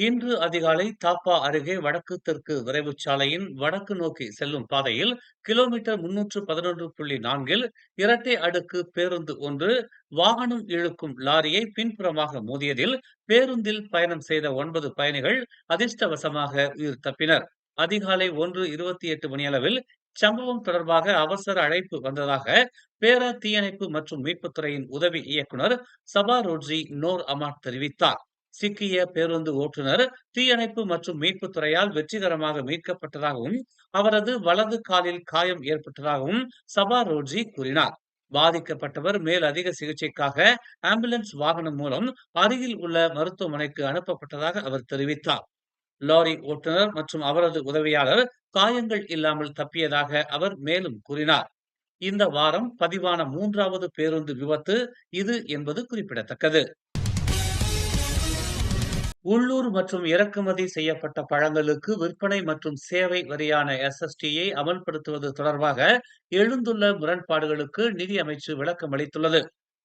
இன்று அதிகாலை தாப்பா அருகே வடக்கு தெற்கு விரைவுச் சாலையின் வடக்கு நோக்கி செல்லும் பாதையில் கிலோமீட்டர் 311.4இல் இரட்டை அடுக்கு பேருந்து ஒன்று வாகனம் இழுக்கும் லாரியை பின்புறமாக மோதியதில் பேருந்தில் பயணம் செய்த 9 பயணிகள் அதிர்ஷ்டவசமாக உயிர் தப்பினர். அதிகாலை 1:28 மணியளவில் சம்பவம் தொடர்பாக அவசர அழைப்பு வந்ததாக பேரா தீயணைப்பு மற்றும் மீட்புத்துறையின் உதவி இயக்குனர் சபா ரோட்ரி நோர் அமாட் தெரிவித்தார். சிக்கிய பேருந்து ஓட்டுநர் தீயணைப்பு மற்றும் மீட்புத் துறையால் வெற்றிகரமாக மீட்கப்பட்டதாகவும் அவரது வலது காலில் காயம் ஏற்பட்டதாகவும் சபா ரோட்ரி கூறினார். பாதிக்கப்பட்டவர் மேல் அதிக சிகிச்சைக்காக ஆம்புலன்ஸ் வாகனம் மூலம் அருகில் உள்ள மருத்துவமனைக்கு அனுப்பப்பட்டதாக அவர் தெரிவித்தார். லாரி ஓட்டுநர் மற்றும் அவரது உதவியாளர் காயங்கள் இல்லாமல் தப்பியதாக அவர் மேலும் கூறினார். இந்த வாரம் பதிவான 3வது பேருந்து விபத்து இது என்பது குறிப்பிடத்தக்கது. உள்ளூர் மற்றும் இறக்குமதி செய்யப்பட்ட பழங்களுக்கு விற்பனை மற்றும் சேவை வரியான எஸ்எஸ்டியை அமல்படுத்துவது தொடர்பாக எழுந்துள்ள முரண்பாடுகளுக்கு நிதி அமைச்சு விளக்கம் அளித்துள்ளது.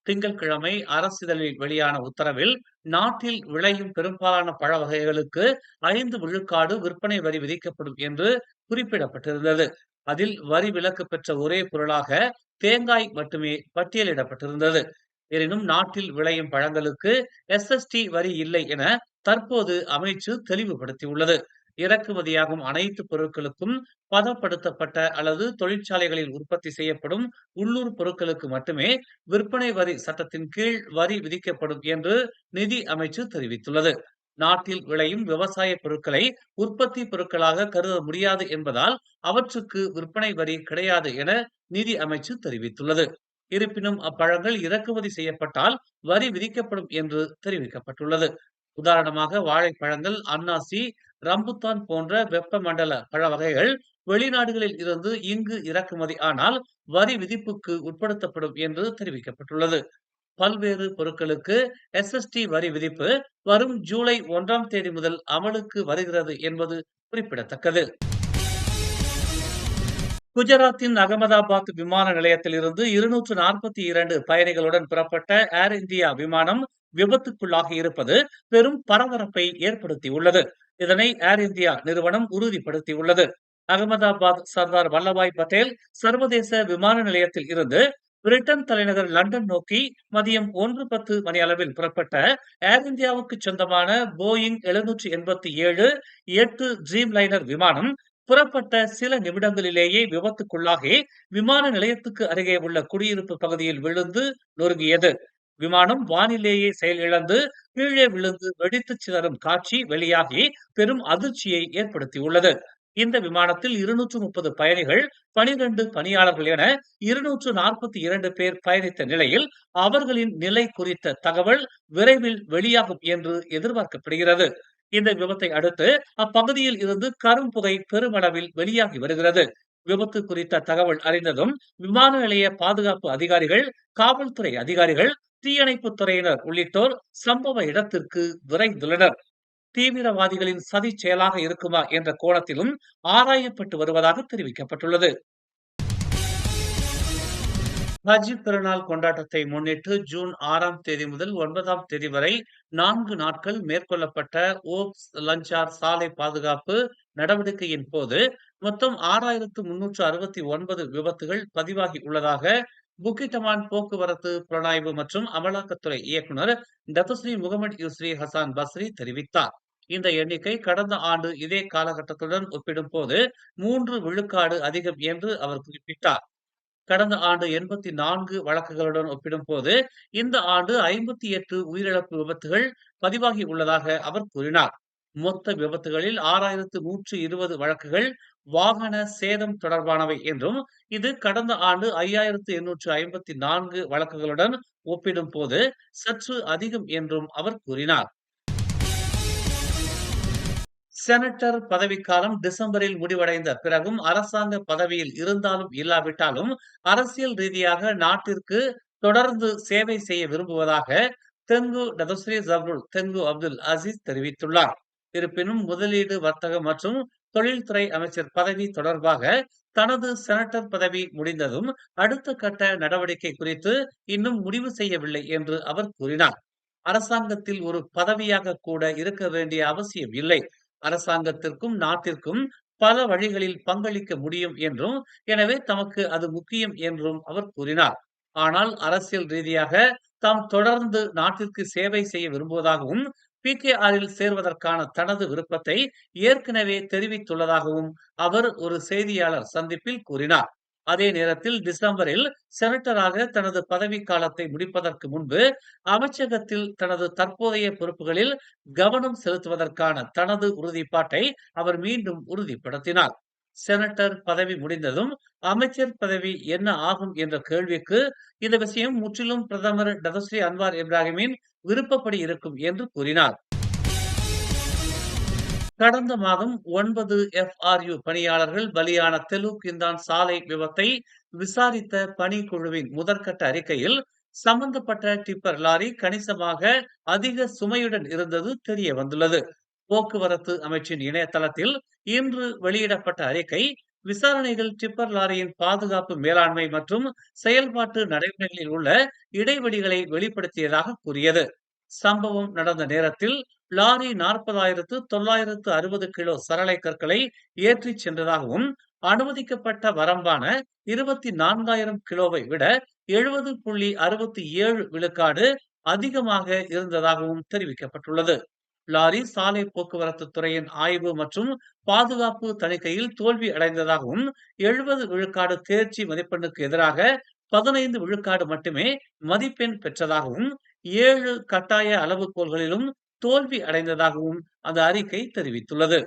திங்கட்கிழமை அரசிதழில் வெளியான உத்தரவில் நாட்டில் விளையும் பெரும்பாலான பழ வகைகளுக்கு 5% விற்பனை வரி விதிக்கப்படும் என்று குறிப்பிடப்பட்டிருந்தது. அதில் வரி விலக்கு பெற்ற ஒரே பொருளாக தேங்காய் மட்டுமே பட்டியலிடப்பட்டிருந்தது. எனினும் நாட்டில் விளையும் பழங்களுக்கு எஸ்எஸ்டி வரி இல்லை என தற்போது அமைச்சு தெளிவுபடுத்தியுள்ளது. இறக்குமதியாகும் அனைத்து பொருட்களுக்கும் பதப்படுத்தப்பட்ட அல்லது தொழிற்சாலைகளில் உற்பத்தி செய்யப்படும் உள்ளூர் பொருட்களுக்கு மட்டுமே விற்பனை வரி சட்டத்தின் கீழ் வரி விதிக்கப்படும் என்று நிதி அமைச்சு தெரிவித்துள்ளது. நாட்டில் விளையும் விவசாய பொருட்களை உற்பத்தி பொருட்களாக கருத முடியாது என்பதால் அவற்றுக்கு விற்பனை வரி கிடையாது என நிதி அமைச்சு தெரிவித்துள்ளது. இருப்பினும் அப்பழங்கள் இறக்குமதி செய்யப்பட்டால் வரி விதிக்கப்படும் என்று தெரிவிக்கப்பட்டுள்ளது. உதாரணமாக வாழைப்பழங்கள், அன்னாசி, ரம்புத்தான் போன்ற வெப்பமண்டல பழ வகைகள் வெளிநாடுகளில் இருந்து இங்கு இறக்குமதி ஆனால் வரி விதிப்புக்கு உட்படுத்தப்படும் என்று தெரிவிக்கப்பட்டுள்ளது. பல்வேறு பொருட்களுக்கு எஸ்எஸ்டி வரி விதிப்பு வரும் ஜூலை 1ஆம் தேதி முதல் அமலுக்கு வருகிறது என்பது குறிப்பிடத்தக்கது. குஜராத்தின் அகமதாபாத் விமான நிலையத்தில் இருந்து 242 பயணிகளுடன் புறப்பட்ட ஏர் இந்தியா விமானம் விபத்துக்குள்ளாகி இருப்பது பெரும் பரபரப்பை ஏற்படுத்தியுள்ளது. இதனை ஏர் இந்தியா நிறுவனம் உறுதிப்படுத்தியுள்ளது. அகமதாபாத் சர்தார் வல்லபாய் பட்டேல் சர்வதேச விமான நிலையத்தில் இருந்து பிரிட்டன் தலைநகர் லண்டன் நோக்கி மதியம் 1:10 மணி அளவில் புறப்பட்ட ஏர் இந்தியாவுக்கு சொந்தமான போயிங் 787-8 ட்ரீம் லைனர் விமானம் புறப்பட்ட சில நிமிடங்களிலேயே விபத்துக்குள்ளாகி விமான நிலையத்துக்கு அருகே உள்ள குடியிருப்பு பகுதியில் விழுந்து நொறுங்கியது. விமானம் வானிலேயே செயலிழந்து கீழே விழுந்து வெடித்து சிதறும் காட்சி வெளியாகி பெரும் அதிர்ச்சியை ஏற்படுத்தியுள்ளது. இந்த விமானத்தில் 230 பயணிகள், 12 பணியாளர்கள் என 242 பேர் பயணித்த நிலையில் அவர்களின் நிலை குறித்த தகவல் விரைவில் வெளியாகும் என்று எதிர்பார்க்கப்படுகிறது. இந்த விபத்தை அடுத்து அப்பகுதியில் இருந்து கரும்புகை பெருமளவில் வெளியாகி வருகிறது. விபத்து குறித்த தகவல் அறிந்ததும் விமான நிலைய பாதுகாப்பு அதிகாரிகள், காவல்துறை அதிகாரிகள், தீயணைப்புத் துறையினர் உள்ளிட்டோர் சம்பவ இடத்திற்கு விரைந்துள்ளனர். தீவிரவாதிகளின் சதி செயலாக இருக்குமா என்ற கோணத்திலும் ஆராயப்பட்டு வருவதாக தெரிவிக்கப்பட்டுள்ளது. ஹஜ் பெருநாள் கொண்டாட்டத்தை முன்னிட்டு ஜூன் 6ஆம் தேதி முதல் 9ஆம் தேதி வரை 4 நாட்கள் மேற்கொள்ளப்பட்ட ஓப்ஸ் லஞ்சார் சாலை பாதுகாப்பு நடவடிக்கையின் போது மொத்தம் 6369 விபத்துகள் பதிவாகி உள்ளதாக புக்கிட்டமான் போக்குவரத்து புலனாய்வு மற்றும் அமலாக்கத்துறை இயக்குனர் டத்துஸ்ரீ முகமது யூஸ்ரி ஹசான் பஸ்ரி தெரிவித்தார். இந்த எண்ணிக்கை கடந்த ஆண்டு இதே காலகட்டத்துடன் ஒப்பிடும்போது 3 விழுக்காடு அதிகம் என்று அவர் குறிப்பிட்டார். கடந்த ஆண்டு 84 வழக்குகளுடன் ஒப்பிடும்போது இந்த ஆண்டு 58 உயிரிழப்பு விபத்துகள் பதிவாகி உள்ளதாக அவர் கூறினார். மொத்த விபத்துகளில் 6120 வழக்குகள் வாகன சேதம் தொடர்பானவை என்றும் இது கடந்த ஆண்டு 5854 வழக்குகளுடன் ஒப்பிடும்போது சற்று அதிகம் என்றும் அவர் கூறினார். செனட்டர் பதவிக்காலம் டிசம்பரில் முடிவடைந்த பிறகும் அரசாங்க பதவியில் இருந்தாலும் இல்லாவிட்டாலும் அரசியல் ரீதியாக நாட்டிற்கு தொடர்ந்து சேவை செய்ய விரும்புவதாக தெங்கு டதஸ்ரீ ஜப்ருல் தெங்கு அப்துல் அசீஸ் தெரிவித்துள்ளார். இருப்பினும் முதலீடு, வர்த்தகம் மற்றும் தொழில்துறை அமைச்சர் பதவி தொடர்பாக தனது செனட்டர் பதவி முடிந்ததும் அடுத்த கட்ட நடவடிக்கை குறித்து இன்னும் முடிவு செய்யவில்லை என்று அவர் கூறினார். அரசாங்கத்தில் ஒரு பதவியாக கூட இருக்க வேண்டிய அவசியம் இல்லை. அரசாங்கத்திற்கும் நாட்டிற்கும் பல வழிகளில் பங்களிக்க முடியும் என்றும், எனவே தமக்கு அது முக்கியம் என்றும் அவர் கூறினார். ஆனால் அரசியல் ரீதியாக தாம் தொடர்ந்து நாட்டிற்கு சேவை செய்ய விரும்புவதாகவும், PKRல் சேர்வதற்கான தனது விருப்பத்தை ஏற்கனவே தெரிவித்துள்ளதாகவும் அவர் ஒரு செய்தியாளர் சந்திப்பில் கூறினார். அதே நேரத்தில் டிசம்பரில் செனட்டராக தனது பதவிக் காலத்தை முடிப்பதற்கு முன்பு அமைச்சகத்தில் தனது தற்போதைய பொறுப்புகளில் கவனம் செலுத்துவதற்கான தனது உறுதிப்பாட்டை அவர் மீண்டும் உறுதிப்படுத்தினார். செனட்டர் பதவி முடிந்ததும் அமைச்சர் பதவி என்ன ஆகும் என்ற கேள்விக்கு இந்த விஷயம் முற்றிலும் பிரதமர் டதஸ்ரீ அன்வார் இப்ராஹிமின் விருப்பப்படி இருக்கும் என்று கூறினார். கடந்த மாதம் 9 FRU பணியாளர்கள் பலியான தெலுக்கிந்தான் சாலை விபத்தை விசாரித்த பணிக்குழுவின் முதற்கட்ட அறிக்கையில் சம்பந்தப்பட்ட டிப்பர் லாரி கணிசமாக அதிக சுமையுடன் இருந்தது தெரிய வந்துள்ளது. போக்குவரத்து அமைச்சின் இணையதளத்தில் இன்று வெளியிடப்பட்ட அறிக்கை விசாரணைகள் டிப்பர் லாரியின் பாதுகாப்பு மேலாண்மை மற்றும் செயல்பாட்டு நடைமுறைகளில் உள்ள இடைவெளிகளை வெளிப்படுத்தியதாக கூறியது. சம்பவம் நடந்த நேரத்தில் லாரி 40,960 கிலோ சரளை கற்களை ஏற்றிச் சென்றதாகவும், அனுமதிக்கப்பட்ட வரம்பான 24,000 கிலோவை விட 70.67 விழுக்காடு அதிகமாக இருந்ததாகவும் தெரிவிக்கப்பட்டுள்ளது. லாரி சாலை போக்குவரத்து துறையின் ஆய்வு மற்றும் பாதுகாப்பு தணிக்கையில் தோல்வி அடைந்ததாகவும், 70 விழுக்காடு தேர்ச்சி மதிப்பெண்ணுக்கு எதிராக 15 விழுக்காடு மட்டுமே மதிப்பெண் பெற்றதாகவும், 7 கட்டாய அளவுகோல்களிலும் தோல்வி அடைந்ததாகவும் அந்த அறிக்கை தெரிவித்துள்ளது.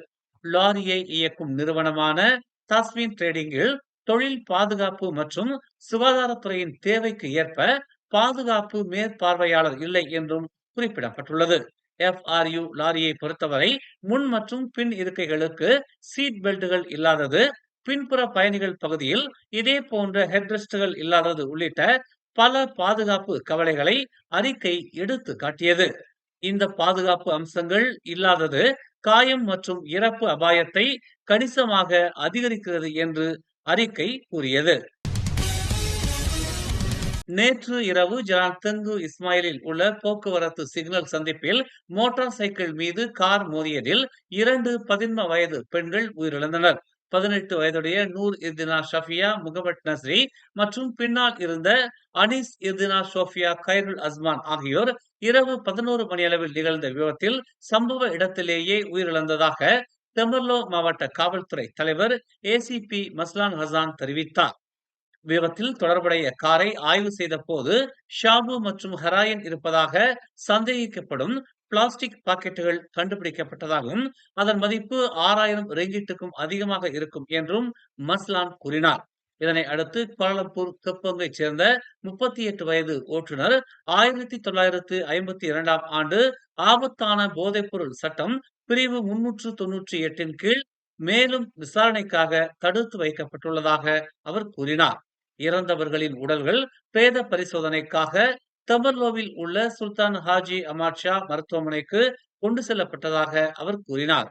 லாரியை இயக்கும் நிறுவனமான தஸ்வின் டிரேடிங்கில் தொழில் பாதுகாப்பு மற்றும் சுகாதாரத்துறையின் தேவைக்கு ஏற்ப பாதுகாப்பு மேற்பார்வையாளர் இல்லை என்றும் குறிப்பிடப்பட்டுள்ளது. FRU லாரியை பொறுத்தவரை முன் மற்றும் பின் இருக்கைகளுக்கு சீட் பெல்ட்டுகள் இல்லாதது, பின்புற பயணிகள் பகுதியில் இதே போன்ற ஹெட்ரெஸ்டுகள் இல்லாதது உள்ளிட்ட பல பாதுகாப்பு கவலைகளை அறிக்கை எடுத்து காட்டியது. இந்த பாதுகாப்பு அம்சங்கள் இல்லாதது காயம் மற்றும் இறப்பு அபாயத்தை கணிசமாக அதிகரிக்கிறது என்று அறிக்கை கூறியது. நேற்று இரவு ஜலான் தெங்கு இஸ்மாயிலில் உள்ள போக்குவரத்து சிக்னல் சந்திப்பில் மோட்டார் சைக்கிள் மீது கார் மோதியதில் 2 பதின்ம வயது பெண்கள் உயிரிழந்தனர். 18 வயதுடைய நூர் இர்தினா ஷஃபியா முகமட் நஸ்ரி மற்றும் பின்னால் இருந்த அனிஸ் இர்தினா ஷோஃபியா கைருல் அஸ்மான் ஆகியோர் இரவு 11 மணியளவில் நிகழ்ந்த விபத்தில் சம்பவ இடத்திலேயே உயிரிழந்ததாக தெமர்லோ மாவட்ட காவல்துறை தலைவர் ACP மஸ்லான் ஹசான் தெரிவித்தார். விபத்தில் தொடர்புடைய காரை ஆய்வு செய்த போது ஷாபு மற்றும் ஹெராயின் இருப்பதாக சந்தேகிக்கப்படும் பிளாஸ்டிக் பாக்கெட்டுகள் கண்டுபிடிக்கப்பட்டதாகவும், அதன் மதிப்பு 6,000 ரிங்கிட்டுக்கும் அதிகமாக இருக்கும் என்றும் மஸ்லான் கூறினார். இதனை அடுத்து கோலாலம்பூர் கெப்போங்கைச் சேர்ந்த 38 வயது ஓட்டுநர் 1952ஆம் ஆண்டு ஆபத்தான போதைப்பொருள் சட்டம் பிரிவு 398 கீழ் மேலும் விசாரணைக்காக தடுத்து வைக்கப்பட்டுள்ளதாக அவர் கூறினார். இறந்தவர்களின் உடல்கள் பிரேத பரிசோதனைக்காக தெமர்லோவில் உள்ள சுல்தான் ஹாஜி அமாட் ஷா மருத்துவமனைக்கு கொண்டு செல்லப்பட்டதாக அவர் கூறினார்.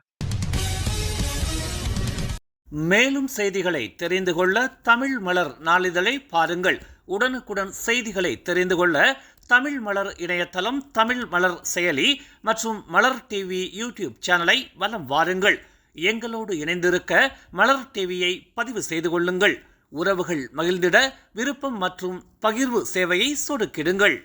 மேலும் செய்திகளை தெரிந்து கொள்ள தமிழ் மலர் நாளிதழை பாருங்கள். உடனுக்குடன் செய்திகளை தெரிந்து கொள்ள தமிழ் மலர் இணையதளம், தமிழ் மலர் செயலி மற்றும் மலர் டிவி யூடியூப் சேனலை வலம் வாருங்கள். எங்களோடு இணைந்திருக்க மலர் டிவியை பதிவு செய்து கொள்ளுங்கள். உறவுகள் மகிழ்ந்திட விருப்பம் மற்றும் பகிர்வு சேவையை சொடுக்கிடுங்கள்.